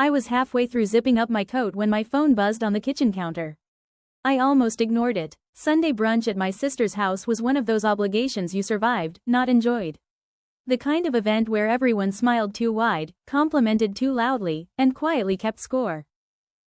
I was halfway through zipping up my coat when my phone buzzed on the kitchen counter. I almost ignored it. Sunday brunch at my sister's house was one of those obligations you survived, not enjoyed. The kind of event where everyone smiled too wide, complimented too loudly, and quietly kept score.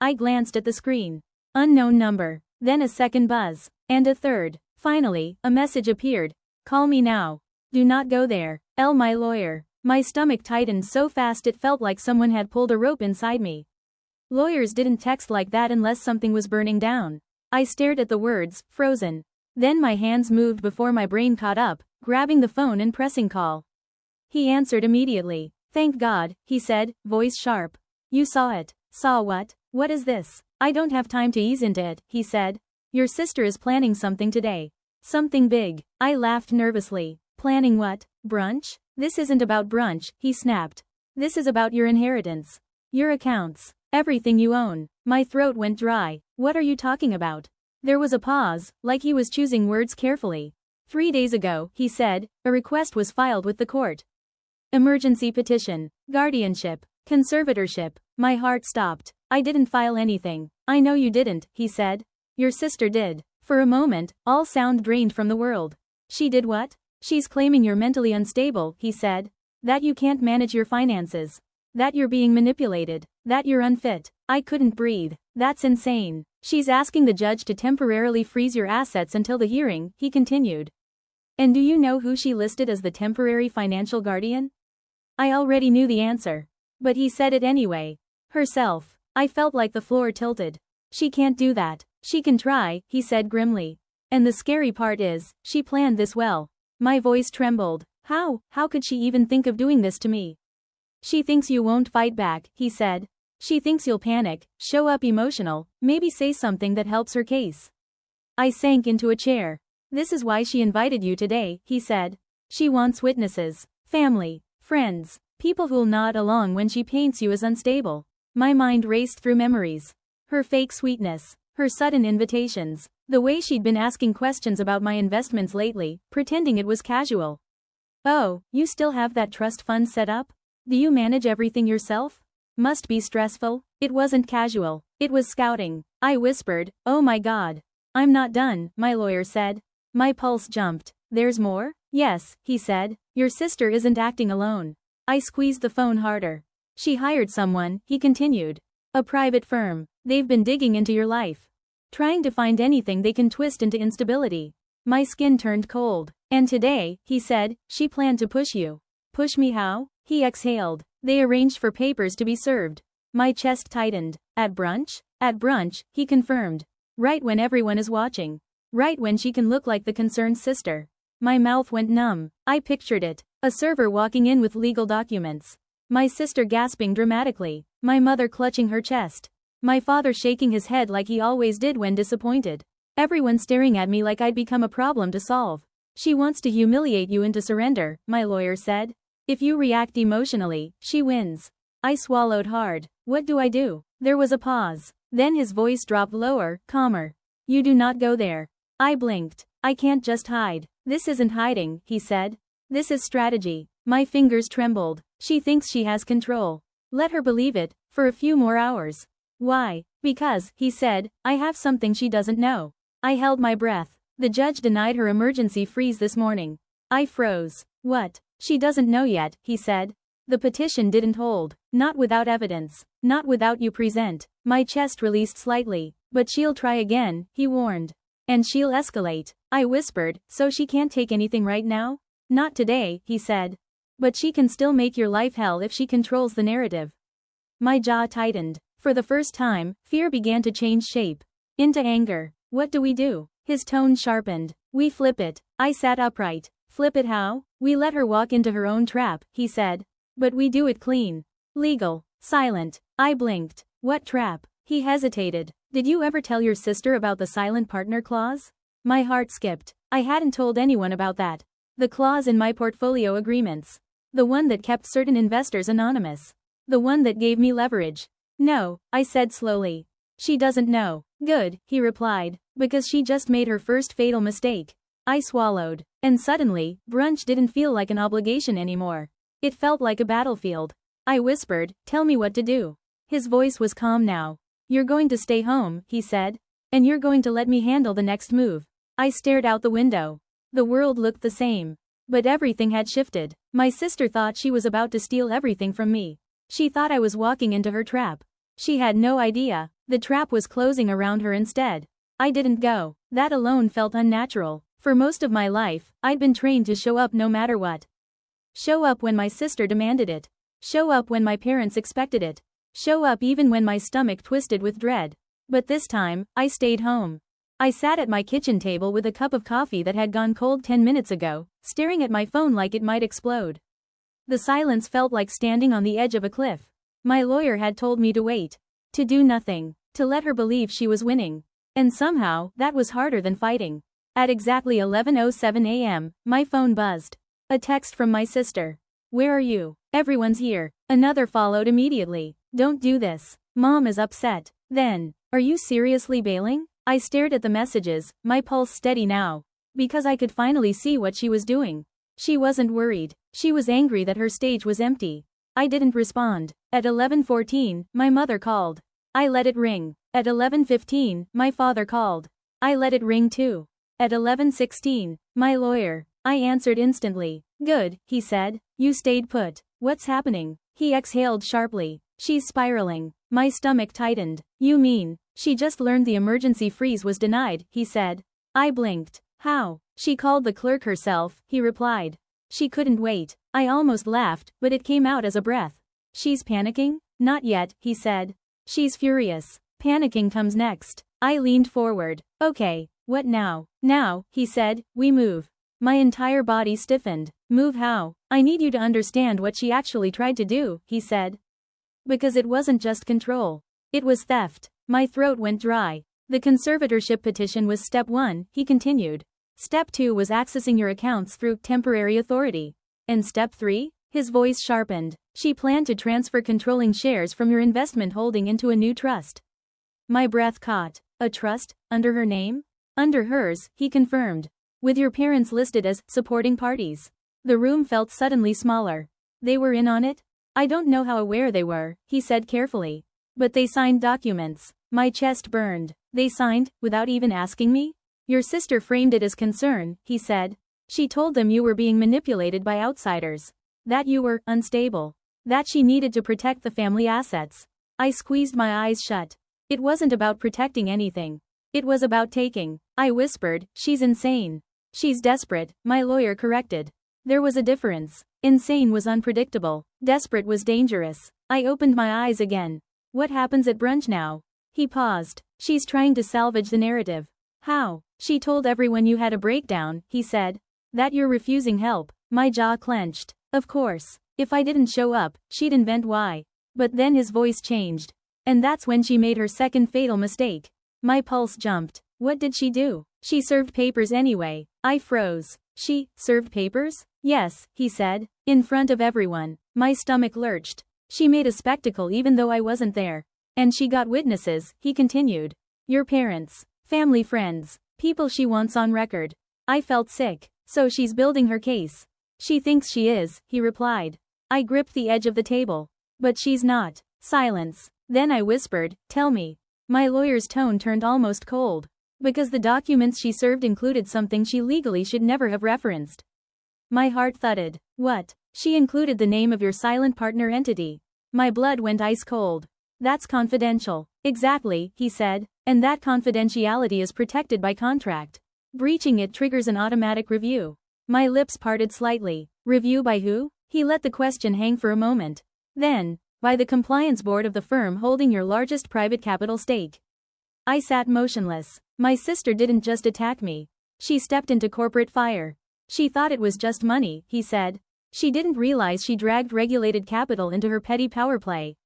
I glanced at the screen. Unknown number. Then a second buzz. And a third. Finally, a message appeared. Call me now. Do not go there. L. My lawyer. My stomach tightened so fast it felt like someone had pulled a rope inside me. Lawyers didn't text like that unless something was burning down. I stared at the words, frozen. Then my hands moved before my brain caught up, grabbing the phone and pressing call. He answered immediately. Thank God, he said, voice sharp. You saw it. Saw what? What is this? I don't have time to ease into it, he said. Your sister is planning something today. Something big. I laughed nervously. Planning what? Brunch? This isn't about brunch, he snapped. This is about your inheritance. Your accounts. Everything you own. My throat went dry. What are you talking about? There was a pause, like he was choosing words carefully. 3 days ago, he said, a request was filed with the court. Emergency petition. Guardianship. Conservatorship. My heart stopped. I didn't file anything. I know you didn't, he said. Your sister did. For a moment, all sound drained from the world. She did what? She's claiming you're mentally unstable, he said. That you can't manage your finances. That you're being manipulated. That you're unfit. I couldn't breathe. That's insane. She's asking the judge to temporarily freeze your assets until the hearing, he continued. And do you know who she listed as the temporary financial guardian? I already knew the answer. But he said it anyway. Herself. I felt like the floor tilted. She can't do that. She can try, he said grimly. And the scary part is, she planned this well. My voice trembled. How could she even think of doing this to me? She thinks you won't fight back, he said. She thinks you'll panic, show up emotional, maybe say something that helps her case. I sank into a chair. This is why she invited you today, he said. She wants witnesses, family, friends, people who'll nod along when she paints you as unstable. My mind raced through memories. Her fake sweetness, her sudden invitations, the way she'd been asking questions about my investments lately, pretending it was casual. Oh, you still have that trust fund set up? Do you manage everything yourself? Must be stressful. It wasn't casual. It was scouting. I whispered, oh my God. I'm not done, my lawyer said. My pulse jumped. There's more? Yes, he said. Your sister isn't acting alone. I squeezed the phone harder. She hired someone, he continued. A private firm. They've been digging into your life. Trying to find anything they can twist into instability. My skin turned cold. And today, he said, she planned to push you. Push me how? He exhaled. They arranged for papers to be served. My chest tightened. At brunch? At brunch, he confirmed. Right when everyone is watching. Right when she can look like the concerned sister. My mouth went numb. I pictured it. A server walking in with legal documents. My sister gasping dramatically. My mother clutching her chest. My father shaking his head like he always did when disappointed. Everyone staring at me like I'd become a problem to solve. She wants to humiliate you into surrender, my lawyer said. If you react emotionally, she wins. I swallowed hard. What do I do? There was a pause. Then his voice dropped lower, calmer. You do not go there. I blinked. I can't just hide. This isn't hiding, he said. This is strategy. My fingers trembled. She thinks she has control. Let her believe it, for a few more hours. Why? Because, he said, I have something she doesn't know. I held my breath. The judge denied her emergency freeze this morning. I froze. What? She doesn't know yet, he said. The petition didn't hold. Not without evidence. Not without you present. My chest released slightly. But she'll try again, he warned. And she'll escalate. I whispered, so she can't take anything right now? Not today, he said. But she can still make your life hell if she controls the narrative. My jaw tightened. For the first time, fear began to change shape. Into anger. What do we do? His tone sharpened. We flip it. I sat upright. Flip it how? We let her walk into her own trap, he said. But we do it clean. Legal. Silent. I blinked. What trap? He hesitated. Did you ever tell your sister about the silent partner clause? My heart skipped. I hadn't told anyone about that. The clause in my portfolio agreements. The one that kept certain investors anonymous. The one that gave me leverage. No, I said slowly. She doesn't know. Good, he replied, because she just made her first fatal mistake. I swallowed. And suddenly, brunch didn't feel like an obligation anymore. It felt like a battlefield. I whispered, tell me what to do. His voice was calm now. You're going to stay home, he said. And you're going to let me handle the next move. I stared out the window. The world looked the same. But everything had shifted. My sister thought she was about to steal everything from me. She thought I was walking into her trap. She had no idea. The trap was closing around her instead. I didn't go. That alone felt unnatural. For most of my life, I'd been trained to show up no matter what. Show up when my sister demanded it. Show up when my parents expected it. Show up even when my stomach twisted with dread. But this time, I stayed home. I sat at my kitchen table with a cup of coffee that had gone cold 10 minutes ago, staring at my phone like it might explode. The silence felt like standing on the edge of a cliff. My lawyer had told me to wait. To do nothing. To let her believe she was winning. And somehow, that was harder than fighting. At exactly 11:07 a.m., my phone buzzed. A text from my sister. Where are you? Everyone's here. Another followed immediately. Don't do this. Mom is upset. Then, are you seriously bailing? I stared at the messages, my pulse steady now. Because I could finally see what she was doing. She wasn't worried. She was angry that her stage was empty. I didn't respond. At 11:14, my mother called. I let it ring. At 11:15, my father called. I let it ring too. At 11:16, my lawyer. I answered instantly. Good, he said. You stayed put. What's happening? He exhaled sharply. She's spiraling. My stomach tightened. You mean, she just learned the emergency freeze was denied, he said. I blinked. How? She called the clerk herself, he replied. She couldn't wait. I almost laughed, but it came out as a breath. She's panicking? Not yet, he said. She's furious. Panicking comes next. I leaned forward. Okay, what now? Now, he said, we move. My entire body stiffened. Move how? I need you to understand what she actually tried to do, he said. Because it wasn't just control. It was theft. My throat went dry. The conservatorship petition was step 1, he continued. Step 2 was accessing your accounts through temporary authority. And step 3? His voice sharpened. She planned to transfer controlling shares from your investment holding into a new trust. My breath caught. A trust? Under her name? Under hers, he confirmed. With your parents listed as supporting parties. The room felt suddenly smaller. They were in on it? I don't know how aware they were, he said carefully. But they signed documents. My chest burned. They signed, without even asking me? Your sister framed it as concern, he said. She told them you were being manipulated by outsiders. That you were unstable. That she needed to protect the family assets. I squeezed my eyes shut. It wasn't about protecting anything. It was about taking. I whispered, she's insane. She's desperate, my lawyer corrected. There was a difference. Insane was unpredictable. Desperate was dangerous. I opened my eyes again. What happens at brunch now? He paused. She's trying to salvage the narrative. How? She told everyone you had a breakdown, he said. That you're refusing help. My jaw clenched. Of course. If I didn't show up, she'd invent why. But then his voice changed. And that's when she made her second fatal mistake. My pulse jumped. What did she do? She served papers anyway. I froze. She served papers? Yes, he said. In front of everyone. My stomach lurched. She made a spectacle even though I wasn't there. And she got witnesses, he continued. Your parents. Family friends. People she wants on record. I felt sick. So she's building her case. She thinks she is, he replied. I gripped the edge of the table. But she's not. Silence. Then I whispered, tell me. My lawyer's tone turned almost cold. Because the documents she served included something she legally should never have referenced. My heart thudded. What? She included the name of your silent partner entity. My blood went ice cold. That's confidential. Exactly, he said, and that confidentiality is protected by contract. Breaching it triggers an automatic review. My lips parted slightly. Review by who? He let the question hang for a moment. Then, by the compliance board of the firm holding your largest private capital stake. I sat motionless. My sister didn't just attack me. She stepped into corporate fire. She thought it was just money, he said. She didn't realize she dragged regulated capital into her petty power play.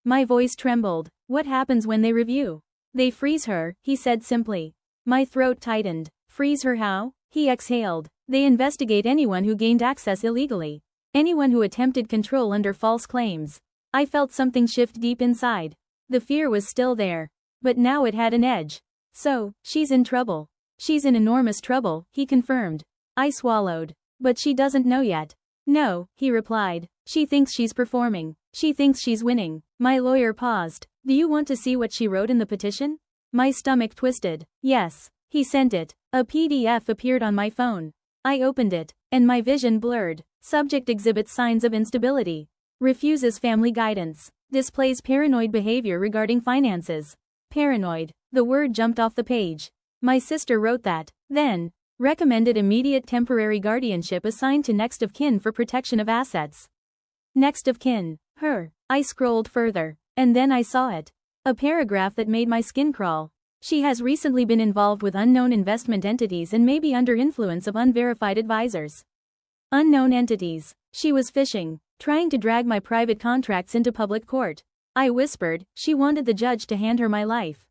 My voice trembled. What happens when they review? They freeze her, he said simply. My throat tightened. Freeze her how? He exhaled. They investigate anyone who gained access illegally. Anyone who attempted control under false claims. I felt something shift deep inside. The fear was still there. But now it had an edge. So, she's in trouble. She's in enormous trouble, he confirmed. I swallowed. But she doesn't know yet. No, he replied. She thinks she's performing. She thinks she's winning. My lawyer paused. Do you want to see what she wrote in the petition? My stomach twisted. Yes. He sent it. A PDF appeared on my phone. I opened it, and my vision blurred. Subject exhibits signs of instability. Refuses family guidance. Displays paranoid behavior regarding finances. Paranoid. The word jumped off the page. My sister wrote that. Then, recommended immediate temporary guardianship assigned to next of kin for protection of assets. Next of kin. Her. I scrolled further. And then I saw it. A paragraph that made my skin crawl. She has recently been involved with unknown investment entities and may be under influence of unverified advisors. Unknown entities. She was fishing, trying to drag my private contracts into public court. I whispered, she wanted the judge to hand her my life.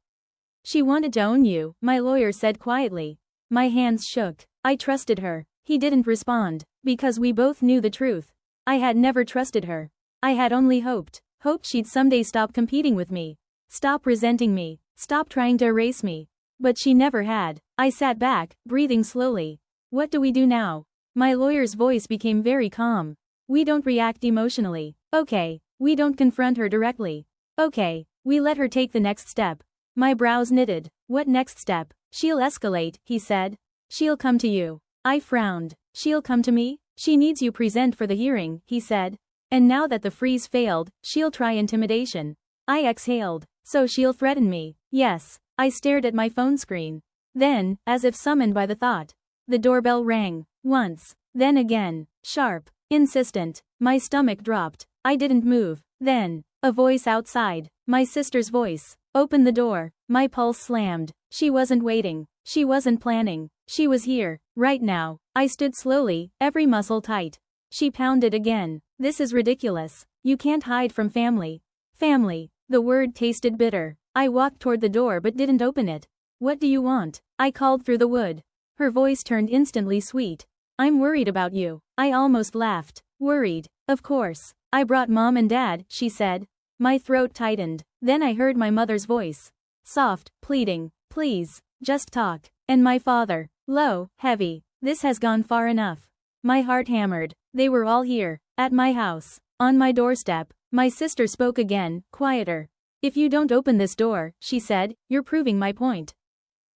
She wanted to own you, my lawyer said quietly. My hands shook. I trusted her. He didn't respond, because we both knew the truth. I had never trusted her. I had only hoped she'd someday stop competing with me. Stop resenting me. Stop trying to erase me. But she never had. I sat back, breathing slowly. What do we do now? My lawyer's voice became very calm. We don't react emotionally. Okay. We don't confront her directly. Okay. We let her take the next step. My brows knitted. What next step? She'll escalate, he said. She'll come to you. I frowned. She'll come to me? She needs you present for the hearing, he said. And now that the freeze failed, she'll try intimidation. I exhaled. So she'll threaten me. Yes. I stared at my phone screen. Then, as if summoned by the thought, the doorbell rang. Once. Then again. Sharp. Insistent. My stomach dropped. I didn't move. Then, a voice outside. My sister's voice. Open the door. My pulse slammed. She wasn't waiting. She wasn't planning. She was here. Right now. I stood slowly, every muscle tight. She pounded again. This is ridiculous. You can't hide from family. Family. The word tasted bitter. I walked toward the door but didn't open it. What do you want? I called through the wood. Her voice turned instantly sweet. I'm worried about you. I almost laughed. Worried. Of course. I brought mom and dad, she said. My throat tightened. Then I heard my mother's voice. Soft, pleading. Please, just talk. And my father. Low, heavy. This has gone far enough. My heart hammered. They were all here. At my house. On my doorstep. My sister spoke again, quieter. If you don't open this door, she said, you're proving my point.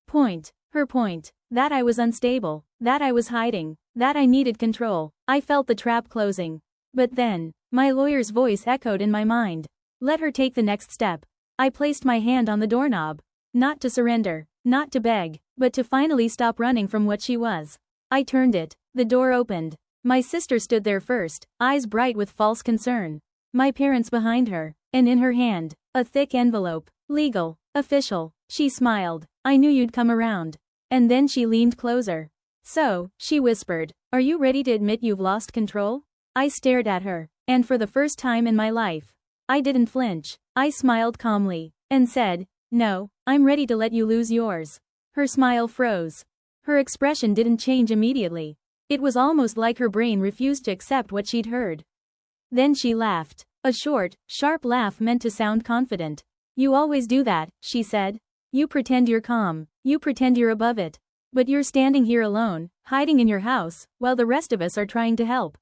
Point. Her point. That I was unstable. That I was hiding. That I needed control. I felt the trap closing. But then, my lawyer's voice echoed in my mind. Let her take the next step. I placed my hand on the doorknob. Not to surrender. Not to beg. But to finally stop running from what she was. I turned it. The door opened. My sister stood there first, eyes bright with false concern. My parents behind her, and in her hand, a thick envelope. Legal. Official. She smiled. I knew you'd come around. And then she leaned closer. So, she whispered, are you ready to admit you've lost control? I stared at her, and for the first time in my life, I didn't flinch. I smiled calmly, and said, no, I'm ready to let you lose yours. Her smile froze. Her expression didn't change immediately. It was almost like her brain refused to accept what she'd heard. Then she laughed. A short, sharp laugh meant to sound confident. You always do that, she said. You pretend you're calm. You pretend you're above it. But you're standing here alone, hiding in your house, while the rest of us are trying to help.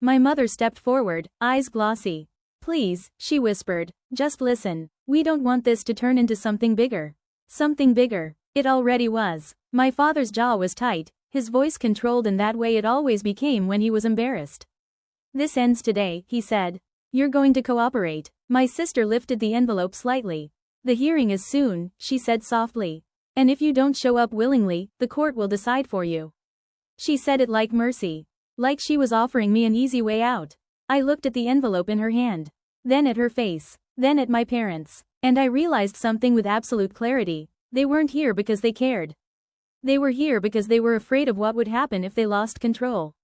My mother stepped forward, eyes glossy. Please, she whispered, just listen. We don't want this to turn into something bigger. Something bigger. It already was. My father's jaw was tight, his voice controlled in that way it always became when he was embarrassed. This ends today, he said. You're going to cooperate. My sister lifted the envelope slightly. The hearing is soon, she said softly. And if you don't show up willingly, the court will decide for you. She said it like mercy. Like she was offering me an easy way out. I looked at the envelope in her hand. Then at her face. Then at my parents. And I realized something with absolute clarity. They weren't here because they cared. They were here because they were afraid of what would happen if they lost control.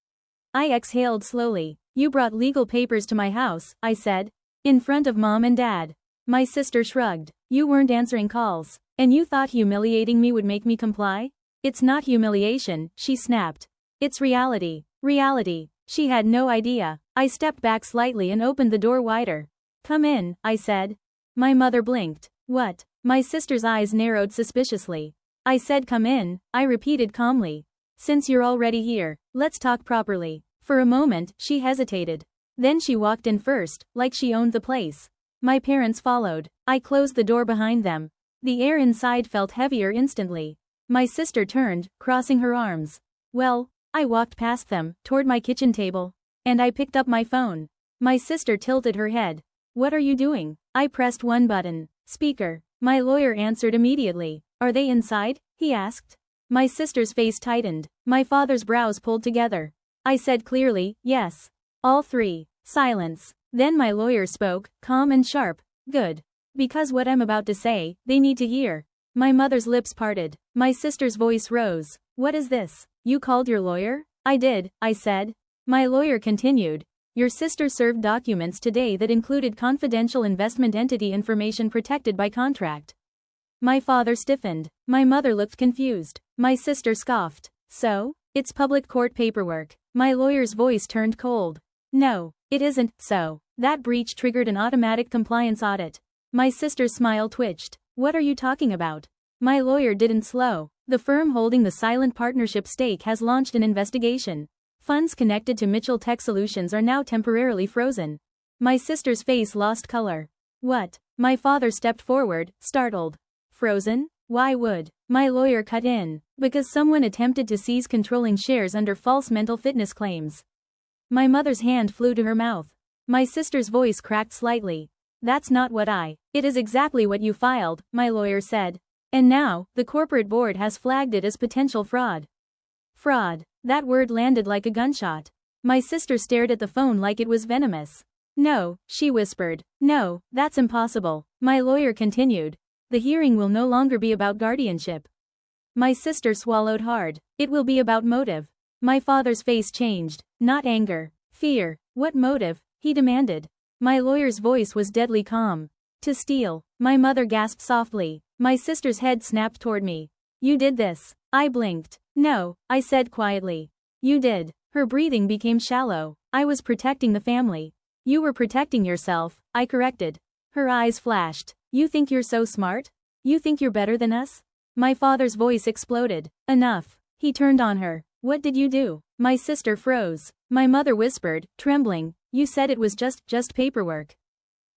I exhaled slowly. You brought legal papers to my house, I said. In front of mom and dad. My sister shrugged. You weren't answering calls. And you thought humiliating me would make me comply? It's not humiliation, she snapped. It's reality. Reality. She had no idea. I stepped back slightly and opened the door wider. Come in, I said. My mother blinked. What? My sister's eyes narrowed suspiciously. I said come in, I repeated calmly. Since you're already here, let's talk properly. For a moment, she hesitated. Then she walked in first, like she owned the place. My parents followed. I closed the door behind them. The air inside felt heavier instantly. My sister turned, crossing her arms. Well, I walked past them, toward my kitchen table. And I picked up my phone. My sister tilted her head. What are you doing? I pressed one button. Speaker. My lawyer answered immediately. Are they inside? He asked. My sister's face tightened. My father's brows pulled together. I said clearly, yes. All three. Silence. Then my lawyer spoke, calm and sharp. Good. Because what I'm about to say, they need to hear. My mother's lips parted. My sister's voice rose. What is this? You called your lawyer? I did, I said. My lawyer continued. Your sister served documents today that included confidential investment entity information protected by contract. My father stiffened. My mother looked confused. My sister scoffed. So? It's public court paperwork. My lawyer's voice turned cold. No, it isn't, so. That breach triggered an automatic compliance audit. My sister's smile twitched. What are you talking about? My lawyer didn't slow. The firm holding the silent partnership stake has launched an investigation. Funds connected to Mitchell Tech Solutions are now temporarily frozen. My sister's face lost color. What? My father stepped forward, startled. Frozen? Why would? My lawyer cut in. Because someone attempted to seize controlling shares under false mental fitness claims. My mother's hand flew to her mouth. My sister's voice cracked slightly. That's not what It is exactly what you filed, my lawyer said. And now, the corporate board has flagged it as potential fraud. Fraud. That word landed like a gunshot. My sister stared at the phone like it was venomous. No, she whispered. No, that's impossible. My lawyer continued. The hearing will no longer be about guardianship. My sister swallowed hard. It will be about motive. My father's face changed. Not anger. Fear. What motive? He demanded. My lawyer's voice was deadly calm. To steal. My mother gasped softly. My sister's head snapped toward me. You did this. I blinked. No, I said quietly. You did. Her breathing became shallow. I was protecting the family. You were protecting yourself, I corrected. Her eyes flashed. You think you're so smart? You think you're better than us? My father's voice exploded. Enough. He turned on her. What did you do? My sister froze. My mother whispered, trembling. You said it was just paperwork.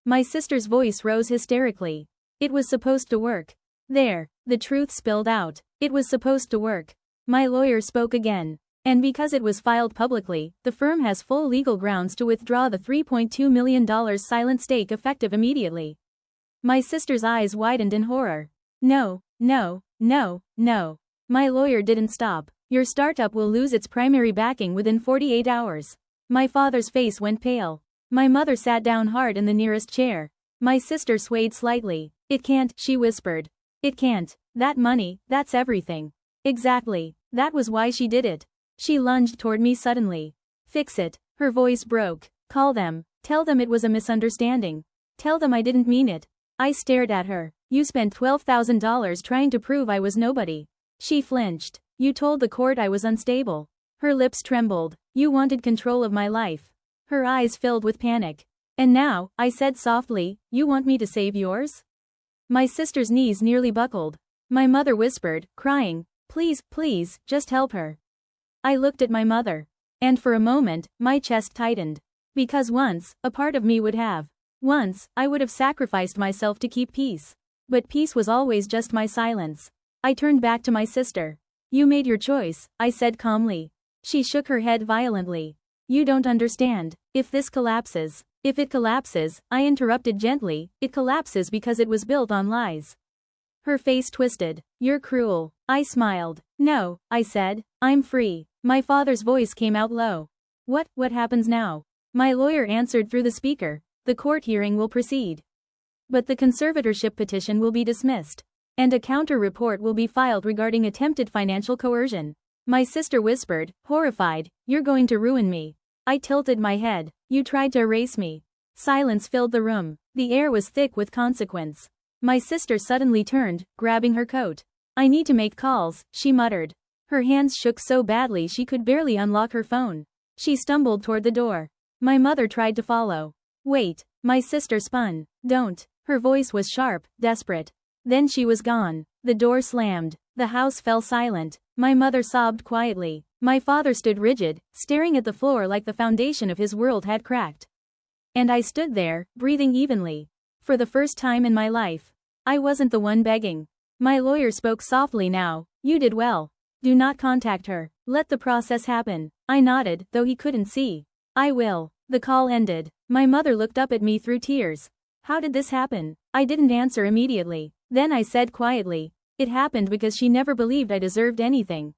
My sister's voice rose hysterically. It was supposed to work. There, the truth spilled out. It was supposed to work. My lawyer spoke again. And because it was filed publicly, the firm has full legal grounds to withdraw the $3.2 million silent stake effective immediately. My sister's eyes widened in horror. No, no, no, no. My lawyer didn't stop. Your startup will lose its primary backing within 48 hours. My father's face went pale. My mother sat down hard in the nearest chair. My sister swayed slightly. It can't, she whispered. It can't. That money, that's everything. Exactly. That was why she did it. She lunged toward me suddenly. Fix it. Her voice broke. Call them. Tell them it was a misunderstanding. Tell them I didn't mean it. I stared at her. You spent $12,000 trying to prove I was nobody. She flinched. You told the court I was unstable. Her lips trembled. You wanted control of my life. Her eyes filled with panic. And now, I said softly, you want me to save yours? My sister's knees nearly buckled. My mother whispered, crying, please, please, just help her. I looked at my mother. And for a moment, my chest tightened. Because once, a part of me would have. Once, I would have sacrificed myself to keep peace. But peace was always just my silence. I turned back to my sister. You made your choice, I said calmly. She shook her head violently. You don't understand. If this collapses. If it collapses, I interrupted gently, it collapses because it was built on lies. Her face twisted. You're cruel. I smiled. No, I said. I'm free. My father's voice came out low. What happens now? My lawyer answered through the speaker. The court hearing will proceed. But the conservatorship petition will be dismissed. And a counter-report will be filed regarding attempted financial coercion. My sister whispered, horrified, you're going to ruin me. I tilted my head. You tried to erase me. Silence filled the room. The air was thick with consequence. My sister suddenly turned, grabbing her coat. I need to make calls, she muttered. Her hands shook so badly she could barely unlock her phone. She stumbled toward the door. My mother tried to follow. Wait, my sister spun. Don't. Her voice was sharp, desperate. Then she was gone. The door slammed. The house fell silent. My mother sobbed quietly. My father stood rigid, staring at the floor like the foundation of his world had cracked. And I stood there, breathing evenly. For the first time in my life, I wasn't the one begging. My lawyer spoke softly now. You did well. Do not contact her. Let the process happen. I nodded, though he couldn't see. I will. The call ended. My mother looked up at me through tears. How did this happen? I didn't answer immediately. Then I said quietly, it happened because she never believed I deserved anything.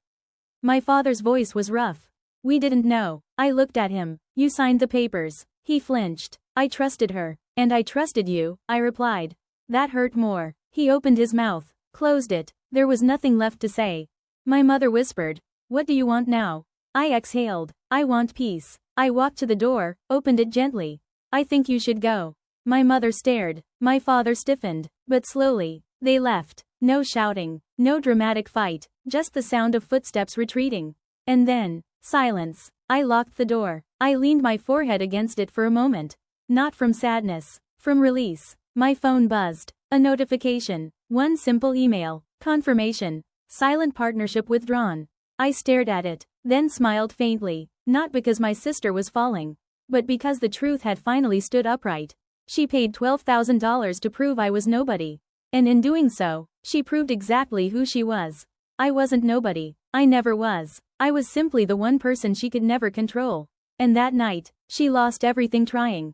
My father's voice was rough. We didn't know. I looked at him. You signed the papers. He flinched. I trusted her. And I trusted you, I replied. That hurt more. He opened his mouth, closed it. There was nothing left to say. My mother whispered, what do you want now? I exhaled. I want peace. I walked to the door, opened it gently. I think you should go. My mother stared. My father stiffened. But slowly, they left. No shouting. No dramatic fight. Just the sound of footsteps retreating. And then, silence. I locked the door. I leaned my forehead against it for a moment. Not from sadness. From release. My phone buzzed. A notification. One simple email. Confirmation. Silent partnership withdrawn. I stared at it, then smiled faintly. Not because my sister was falling, but because the truth had finally stood upright. She paid $12,000 to prove I was nobody. And in doing so, she proved exactly who she was. I wasn't nobody. I never was. I was simply the one person she could never control. And that night, she lost everything trying.